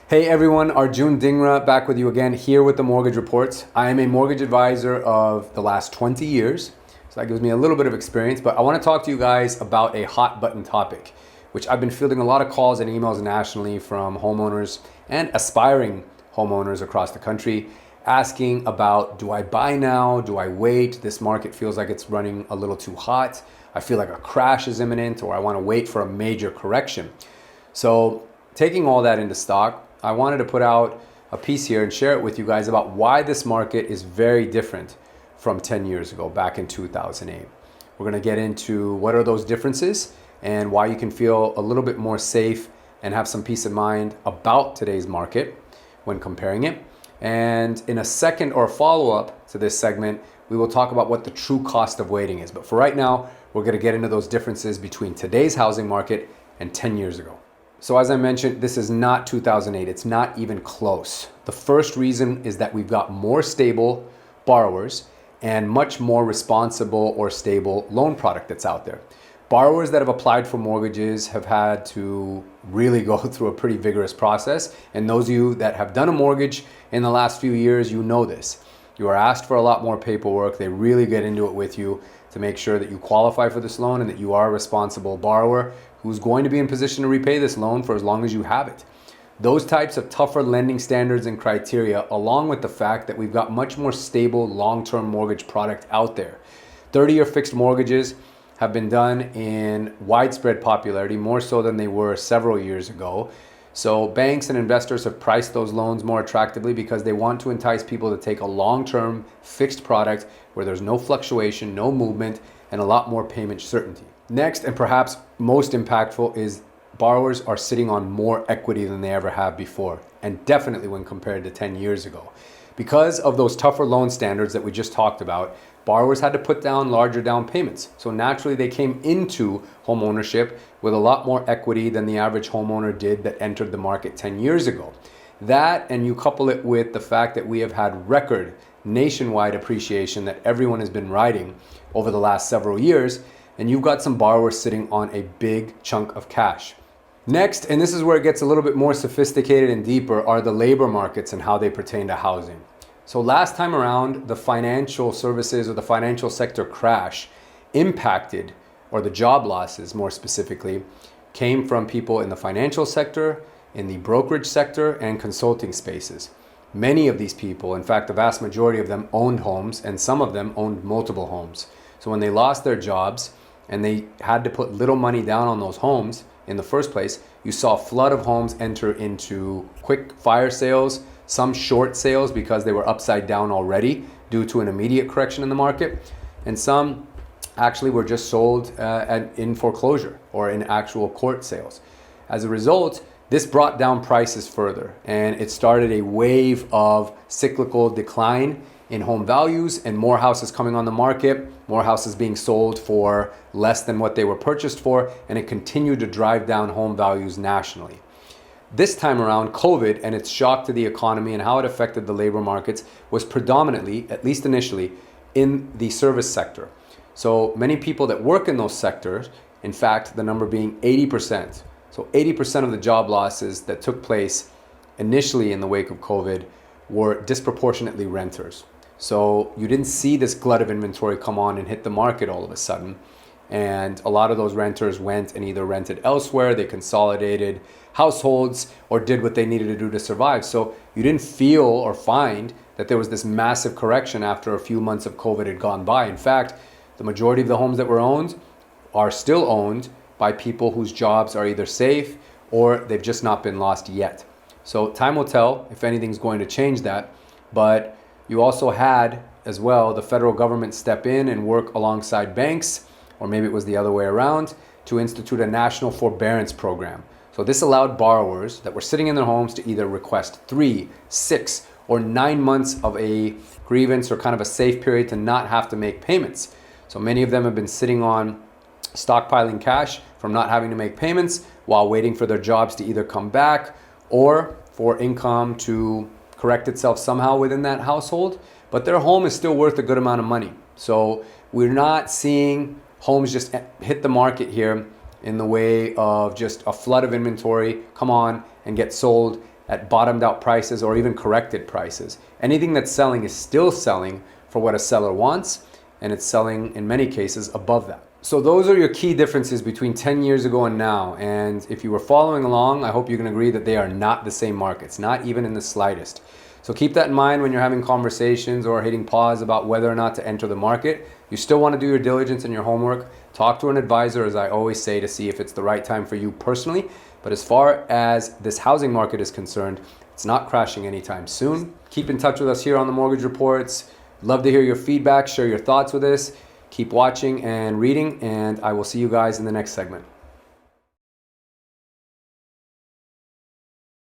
Hey everyone, Arjun Dhingra back with you again here with the Mortgage Reports. I am a mortgage advisor of the last 20 years, so that gives me a little bit of experience, but I want to talk to you guys about a hot button topic, which I've been fielding a lot of calls and emails nationally from homeowners and aspiring homeowners across the country asking about, do I buy now? Do I wait? This market feels like it's running a little too hot. I feel like a crash is imminent, or I want to wait for a major correction. So taking all that into stock, I wanted to put out a piece here and share it with you guys about why this market is very different from 10 years ago, back in 2008. We're going to get into what are those differences and why you can feel a little bit more safe and have some peace of mind about today's market when comparing it. And in a second or follow-up to this segment, we will talk about what the true cost of waiting is. But for right now, we're going to get into those differences between today's housing market and 10 years ago. So as I mentioned, this is not 2008. It's not even close. The first reason is that we've got more stable borrowers and much more responsible or stable loan product that's out there. Borrowers that have applied for mortgages have had to really go through a pretty vigorous process. And those of you that have done a mortgage in the last few years, you know this. You are asked for a lot more paperwork. They really get into it with you to make sure that you qualify for this loan and that you are a responsible borrower who's going to be in position to repay this loan for as long as you have it. Those types of tougher lending standards and criteria, along with the fact that we've got much more stable long-term mortgage product out there. 30-year fixed mortgages have been done in widespread popularity, more so than they were several years ago. So banks and investors have priced those loans more attractively because they want to entice people to take a long-term fixed product where there's no fluctuation, no movement, and a lot more payment certainty. Next, and perhaps most impactful, is borrowers are sitting on more equity than they ever have before, and definitely when compared to 10 years ago. Because of those tougher loan standards that we just talked about, borrowers had to put down larger down payments. So naturally, they came into home ownership with a lot more equity than the average homeowner did that entered the market 10 years ago. That, and you couple it with the fact that we have had record nationwide appreciation that everyone has been riding over the last several years, and you've got some borrowers sitting on a big chunk of cash. Next, and this is where it gets a little bit more sophisticated and deeper, are the labor markets and how they pertain to housing. So last time around, the financial services or the financial sector crash impacted, or the job losses more specifically, came from people in the financial sector, in the brokerage sector, and consulting spaces. Many of these people, in fact, the vast majority of them, owned homes, and some of them owned multiple homes. So when they lost their jobs and they had to put little money down on those homes in the first place, you saw a flood of homes enter into quick fire sales, some short sales because they were upside down already due to an immediate correction in the market, and some actually were just sold in foreclosure or in actual court sales. As a result, this brought down prices further, and it started a wave of cyclical decline in home values and more houses coming on the market, more houses being sold for less than what they were purchased for, and it continued to drive down home values nationally. This time around, COVID and its shock to the economy and how it affected the labor markets was predominantly, at least initially, in the service sector. So many people that work in those sectors, in fact, the number being 80%. So 80% of the job losses that took place initially in the wake of COVID were disproportionately renters. So you didn't see this glut of inventory come on and hit the market all of a sudden. And a lot of those renters went and either rented elsewhere, they consolidated households, or did what they needed to do to survive. So you didn't feel or find that there was this massive correction after a few months of COVID had gone by. In fact, the majority of the homes that were owned are still owned by people whose jobs are either safe or they've just not been lost yet. So time will tell if anything's going to change that. But you also had as well the federal government step in and work alongside banks, or maybe it was the other way around, to institute a national forbearance program. So this allowed borrowers that were sitting in their homes to either request 3, 6, or 9 months of a grievance or kind of a safe period to not have to make payments. So many of them have been sitting on stockpiling cash from not having to make payments while waiting for their jobs to either come back or for income to correct itself somehow within that household. But their home is still worth a good amount of money. So we're not seeing homes just hit the market here in the way of just a flood of inventory come on and get sold at bottomed out prices or even corrected prices. Anything that's selling is still selling for what a seller wants, and it's selling in many cases above that. So those are your key differences between 10 years ago and now. And if you were following along, I hope you can agree that they are not the same markets, not even in the slightest. So keep that in mind when you're having conversations or hitting pause about whether or not to enter the market. You still want to do your diligence and your homework. Talk to an advisor, as I always say, to see if it's the right time for you personally. But as far as this housing market is concerned, it's not crashing anytime soon. Keep in touch with us here on the Mortgage Reports. Love to hear your feedback, share your thoughts with us. Keep watching and reading, and I will see you guys in the next segment.